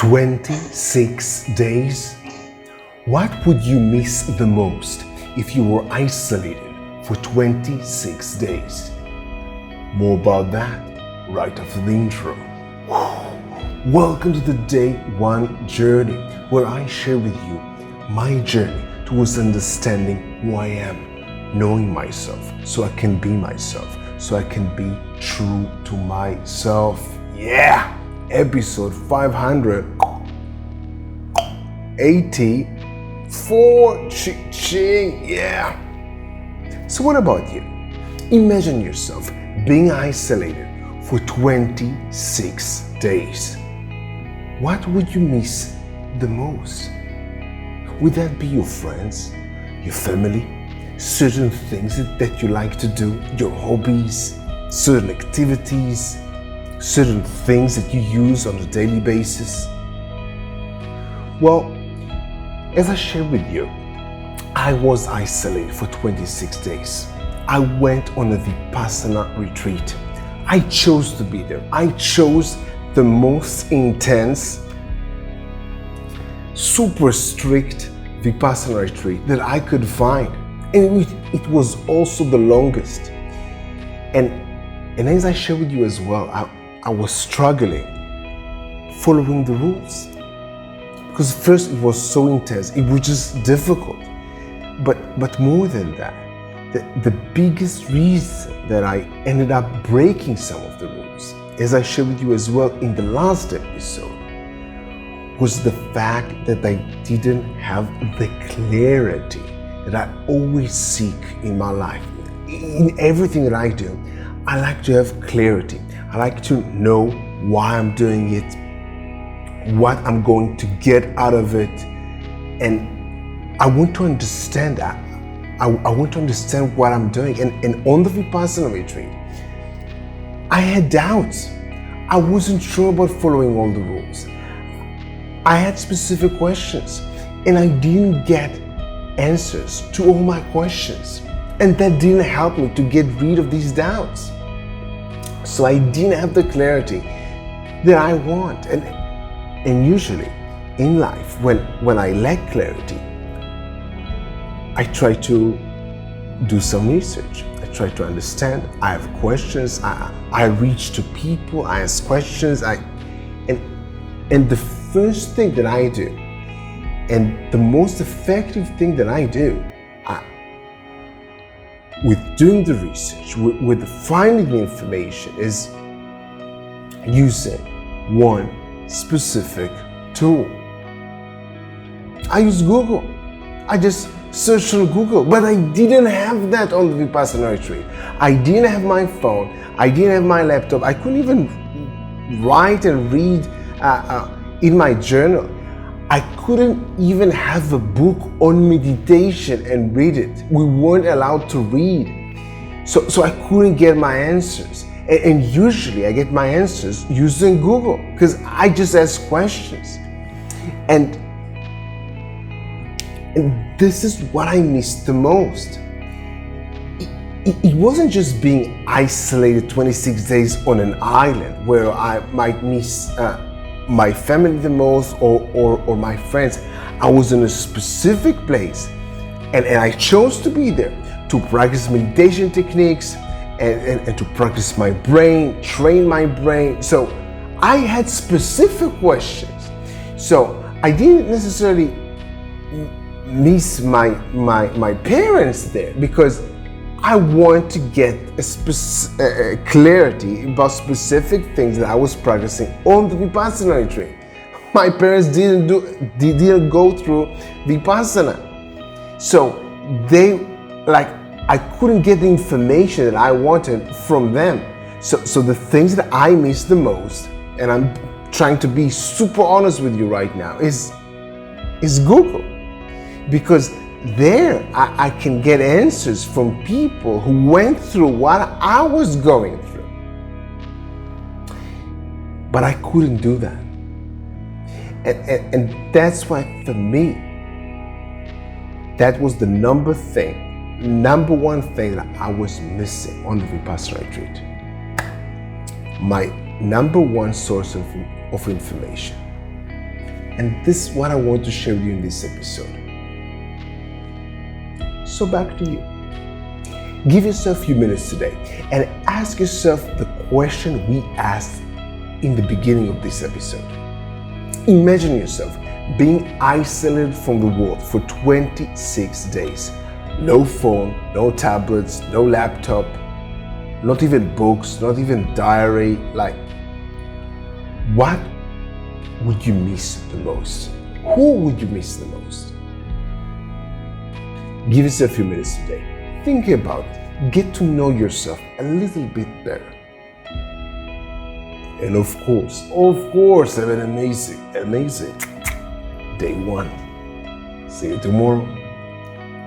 26 days? What would you miss the most if you were isolated for 26 days? More about that right after the intro. Welcome to the Day 1 Journey, where I share with you my journey towards understanding who I am, knowing myself so I can be myself, so I can be true to myself. Yeah! Episode 584. Ching. Yeah! So what about you? Imagine yourself being isolated for 26 days. What would you miss the most? Would that be your friends, your family, certain things that you like to do, your hobbies, certain activities, certain things that you use on a daily basis? Well, as I shared with you, I was isolated for 26 days. I went on a Vipassana retreat. I chose to be there. I chose the most intense, super strict Vipassana retreat that I could find. And it was also the longest. And as I shared with you as well, I was struggling following the rules. Because first it was so intense, it was just difficult. But more than that, the biggest reason that I ended up breaking some of the rules, as I shared with you as well in the last episode, was the fact that I didn't have the clarity that I always seek in my life. In everything that I do, I like to have clarity. I like to know why I'm doing it, what I'm going to get out of it, and I want to understand that. I want to understand what I'm doing. And on the Vipassana retreat, I had doubts. I wasn't sure about following all the rules. I had specific questions, and I didn't get answers to all my questions. And that didn't help me to get rid of these doubts. So I didn't have the clarity that I want. And usually in life, when I lack clarity, I try to do some research. I try to understand. I have questions. I reach to people. I ask questions. And the first thing that I do, and the most effective thing that I do, with doing the research, with finding the information, is using one specific tool. I use Google. I just searched on Google, but I didn't have that on the Vipassana retreat. I didn't have my phone. I didn't have my laptop. I couldn't even write and read in my journal. I couldn't even have a book on meditation and read it. We weren't allowed to read. So I couldn't get my answers. And usually I get my answers using Google because I just ask questions. And this is what I missed the most. It wasn't just being isolated 26 days on an island where I might miss my family the most or my friends. I was in a specific place and I chose to be there to practice meditation techniques and to practice my brain, train my brain. So I had specific questions. So I didn't necessarily miss my parents there because I want to get a clarity about specific things that I was practicing on the Vipassana retreat. My parents didn't go through Vipassana, so I couldn't get the information that I wanted from them. So the things that I miss the most, and I'm trying to be super honest with you right now, is Google. Because there I can get answers from people who went through what I was going through. But I couldn't do that. And that's why for me, that was the number one thing that I was missing on the Vipassana retreat. My number one source of information. And this is what I want to share with you in this episode. So back to you. Give yourself a few minutes today and ask yourself the question we asked in the beginning of this episode. Imagine yourself being isolated from the world for 26 days. No phone, no tablets, no laptop, not even books, not even diary. Like, what would you miss the most? Who would you miss the most? Give yourself a few minutes today. Think about it. Get to know yourself a little bit better. And of course, have an amazing day one. See you tomorrow.